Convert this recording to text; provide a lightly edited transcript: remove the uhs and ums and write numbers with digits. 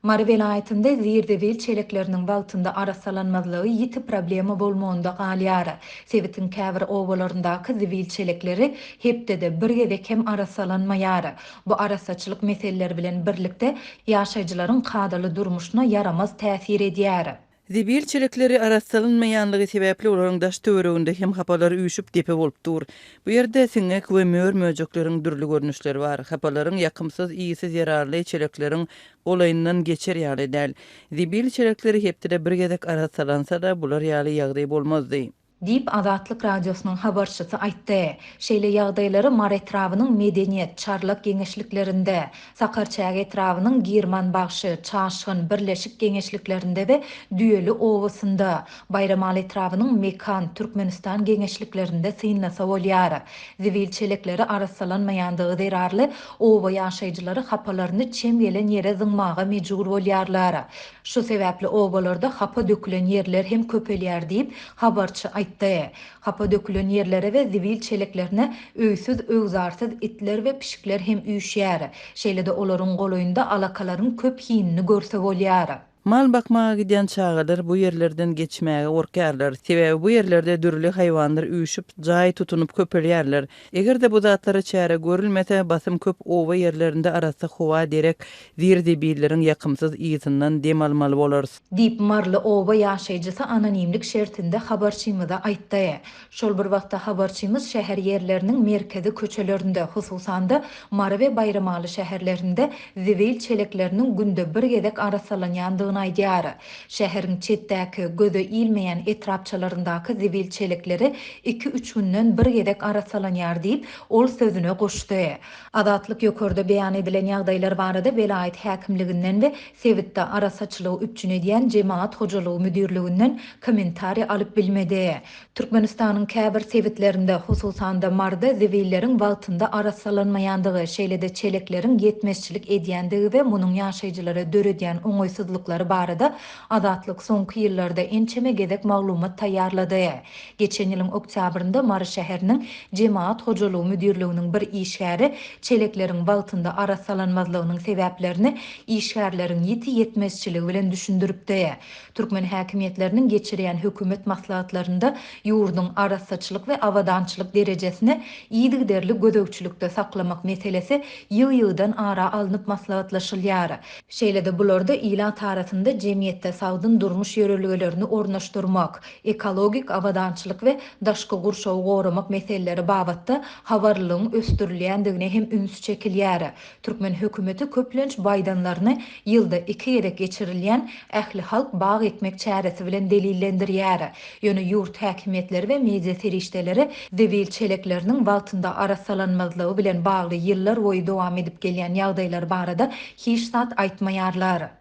Mary velayetinde Zirdewil çeleklerinin wagtynda arasalanmazlygy ýiti problemi bolmagynda galýar. Sewitin käbir owalaryndaky zibil çelekleri hepde bir gezek hem arasalanmaýar. Bu arasaçylyk meseleleri bilen birlikde ýaşaýjylaryň kadaly durmuşyna yaramaz täsir edýär. Zibil çelekleri arassalynmaýanlygy sebäpli olaryň daş töwereginde hem hapalary üýşüp depe bolup dur. Bu ýerde siňek we möөр möjekleriň dürli görnüşleri bar. Hapalaryň ýakymsyz, iýsiz ýararly çelekleriň olaýyndan geçer ýaly däl. Zibil çelekleri hepde bir gezek arassalansa da bular ýaly ýagdaý bolmazdy. Dip Azatlyk radiosynyň habarçysy aýtdy. Şeýle ýagdaýlary Mar etrawynyň medeniýet, çarlak geňeşliklerinde, Sakarçag etrawynyň Girman bagşy, Çaşgyn birleşik geňeşliklerinde we Düýeli owasynda, Bayramal etrawynyň Mekan, Türkmenistan geňeşliklerinde synlasa bolýar. Zibil çelekleri arassalanmaýandygy derarly owa ýaşaýjylary hapalaryny çem gelen ýere zyňmaga mejbur bolýarlar. Şu sebäpli owalarda hapa dökülen ýerler hem köpelýär diýip habarçy aýtdy. Hapa dökülen ýerlere we zibil çeleklerine öýsüz, öwzarsyz itler we pişikler hem üýşýär. Şeýle-de olaryň golaýynda alakalaryň köp hiýinini görse bolýar. Mal bakmaga giden çağalar bu yerlerden geçmäge gorkarlar. Sebäbi bu yerlerde dürli hayvanlar üýşüp, jaý tutunup köpelýärler. Egerde bu zatlara çäre görülmese, basym köp owa yerlerinde arasy howa derek zirdebilleriň ýakymsyz iýsinden dem almaly bolars. Dip Marly owa ýaşaýjysy anonimlik şertinde habarçymyza aýtdy. Şol bir wagtda habarçymyz şäher ýerleriniň merkezi köçelerinde, hususan da Mary we Bayramaly şäherlerinde zibil çelekleriniň günde bir gezek arassalanýandygyny aýdýar. Şäheriň çetdäki göze ilmeýän etrapçalaryndaky zibil çelekleri 2-3 günden bir gezek arassalanýar diýip ol sözüne goşdy. Azatlyk ýokarda beýan edilen ýagdaýlar barada velayet häkimliginden we Sewitde arasaçylygy üpjün edýän Jemaat hojalygy müdirliginden kommentariýa alyp bilmedi. Türkmenistanyň käbir sewitlerinde, hususan da Marda zibilleriň wagtynda arassalanmaýandygy, şeýle-de çelekleriň ýetmezçilik edýändigi we munyň ýaşaýjylara döredýän oňoýsuzlyklary barada Azatlyk soňky ýyllarda ençeme gezek maglumat taýýarlady. Geçen ýylyň oktýabrynda Mary şäheriniň Jemaat hojalygy müdirliginiň bir işgäri çelekleriň wagtynda arassalanmazlygynyň sebäplerini işgärleriň ýeti ýetmezçiligi bilen düşündiripdi. Türkmen häkimiýetleriniň geçirýän hökümet maslahatlarynda ýurdun arassaçylyk we awadançylyk derejesini ýygyderli gödökçülükde saklamak meselesi ýyl-ýyldan ara alınıp maslahatlaşylýar. Şeýle-de bularda ila tarapynda jemgyýetde sagdyn durmuş ýörelgelerini ornaşdyrmak, ekologik awadançylyk we daşky gurşawy goramak meseleleri babatda habarlygyň östürilýändigine hem üns çekilýär. Türkmen hökümeti köplenç baydanlaryny ýylda 2 gerek geçirilýän ähli halk bag etmek çäresi bilen delillendirýär. Ýöne ýurt häkimiýetleri we media serişdeleri zibil çelekleriniň wagtynda arassalanmazlygy bilen bagly ýyllar boýy dowam edip gelýän ýagdaýlar barada hiç zat aýtmaýarlar.